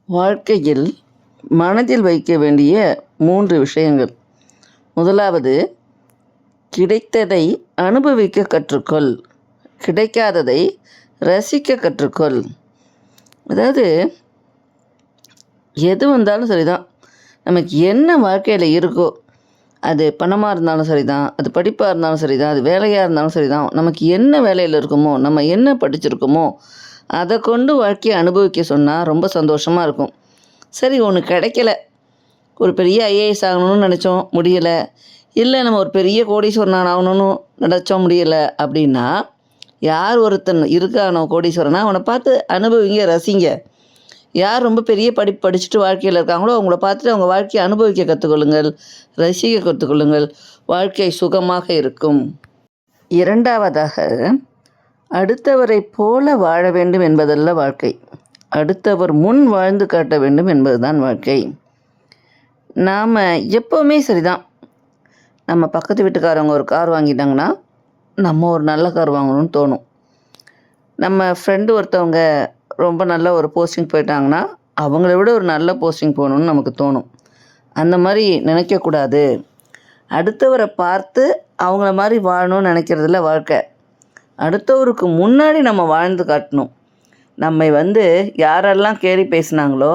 வாழ்க்கையில் மனதில் வைக்க வேண்டிய 3 விஷயங்கள். முதலாவது, கிடைத்ததை அனுபவிக்க கற்றுக்கொள், கிடைக்காததை ரசிக்க கற்றுக்கொள். அதாவது எது வந்தாலும் சரிதான், நமக்கு என்ன வாழ்க்கையில் இருக்கோ, அது பணமாக இருந்தாலும் சரிதான், அது படிப்பாக இருந்தாலும் சரிதான், அது வேலையாக இருந்தாலும் சரிதான், நமக்கு என்ன வேலையில் இருக்கோமோ, நம்ம என்ன படிச்சிருக்கோமோ அதை கொண்டு வாழ்க்கையை அனுபவிக்க சொன்னால் ரொம்ப சந்தோஷமாக இருக்கும். சரி, ஒன்று கிடைக்கல, ஒரு பெரிய ஐஏஎஸ் ஆகணும்னு நினச்சோம், முடியலை. இல்லை, நம்ம ஒரு பெரிய கோடீஸ்வரன் ஆகணும்னு நினச்சோம், முடியலை. அப்படின்னா யார் ஒருத்தன் இருக்கானோ கோடீஸ்வரனா, அவனை பார்த்து அனுபவிங்க, ரசிங்க. யார் ரொம்ப பெரிய படிப்பு படிச்சுட்டு வாழ்க்கையில் இருக்காங்களோ அவங்கள பார்த்துட்டு அவங்க வாழ்க்கையை அனுபவிக்க கற்றுக்கொள்ளுங்கள், ரசிக்க கற்றுக்கொள்ளுங்கள். வாழ்க்கை சுகமாக இருக்கும். இரண்டாவதாக, அடுத்தவரை போல வாழ வேண்டும் என்பதல்ல வாழ்க்கை, அடுத்தவர் முன் வாழ்ந்து காட்ட வேண்டும் என்பதுதான் வாழ்க்கை. நாம் எப்போவுமே சரிதான், நம்ம பக்கத்து வீட்டுக்காரவங்க ஒரு கார் வாங்கிட்டாங்கன்னா நம்ம ஒரு நல்ல கார் வாங்கணும்னு தோணும். நம்ம ஃப்ரெண்டு ஒருத்தவங்க ரொம்ப நல்ல ஒரு போஸ்டிங் போயிட்டாங்கன்னா அவங்கள விட ஒரு நல்ல போஸ்டிங் போகணுன்னு நமக்கு தோணும். அந்த மாதிரி நினைக்கக்கூடாது. அடுத்தவரை பார்த்து அவங்கள மாதிரி வாழணும்னு நினைக்கிறதில்ல வாழ்க்கை. அடுத்தவருக்கு முன்னாடி நம்ம வாழ்ந்து காட்டணும். நம்மை யாரெல்லாம் கேலி பேசினாங்களோ,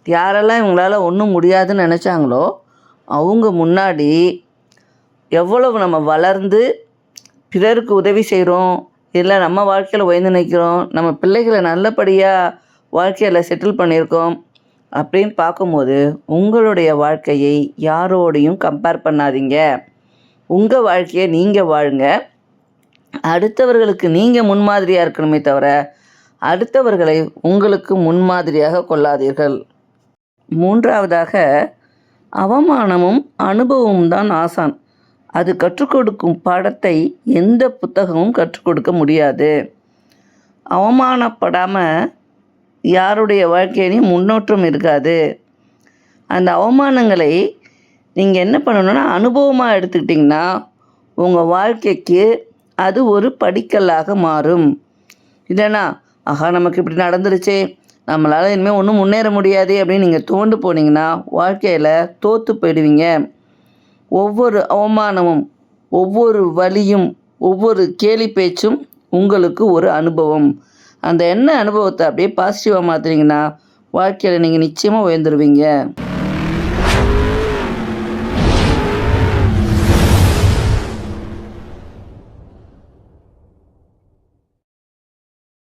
யாரெல்லாம் இவங்களால் ஒன்றும் முடியாதுன்னு நினச்சாங்களோ அவங்க முன்னாடி எவ்வளவு நம்ம வளர்ந்து பிறருக்கு உதவி செய்கிறோம், இல்லை நம்ம வாழ்க்கையில் உயர்ந்து நிற்கிறோம், நம்ம பிள்ளைகளை நல்லபடியாக வாழ்க்கையில் செட்டில் பண்ணியிருக்கோம் அப்படின்னு பார்க்கும்போது உங்களுடைய வாழ்க்கையை யாரோடையும் கம்பேர் பண்ணாதீங்க. உங்கள் வாழ்க்கையை நீங்கள் வாழுங்க. அடுத்தவர்களுக்கு நீங்கள் முன்மாதிரியாக இருக்கணுமே தவிர அடுத்தவர்களை உங்களுக்கு முன்மாதிரியாக கொள்ளாதீர்கள். மூன்றாவதாக, அவமானமும் அனுபவமும் தான் ஆசான். அது கற்றுக் கொடுக்கும் பாடத்தை எந்த புத்தகமும் கற்றுக் கொடுக்க முடியாது. அவமானப்படாமல் யாருடைய வாழ்க்கையிலையும் முன்னேற்றம் இருக்காது. அந்த அவமானங்களை நீங்கள் என்ன பண்ணணுன்னா அனுபவமாக எடுத்துக்கிட்டிங்கன்னா உங்கள் வாழ்க்கைக்கு அது ஒரு படிக்கல்லாக மாறும். இல்லைனா, ஆஹா நமக்கு இப்படி நடந்துருச்சே, நம்மளால் இனிமேல் ஒன்றும் முன்னேற முடியாது அப்படின்னு நீங்கள் தோண்டு போனீங்கன்னா வாழ்க்கையில் தோற்று போயிடுவீங்க. ஒவ்வொரு அவமானமும், ஒவ்வொரு வலியும், ஒவ்வொரு கேலி பேச்சும் உங்களுக்கு ஒரு அனுபவம். அந்த அனுபவத்தை அப்படியே பாசிட்டிவாக மாற்றுறீங்கன்னா வாழ்க்கையில் நீங்கள் நிச்சயமாக உயர்ந்துருவீங்க.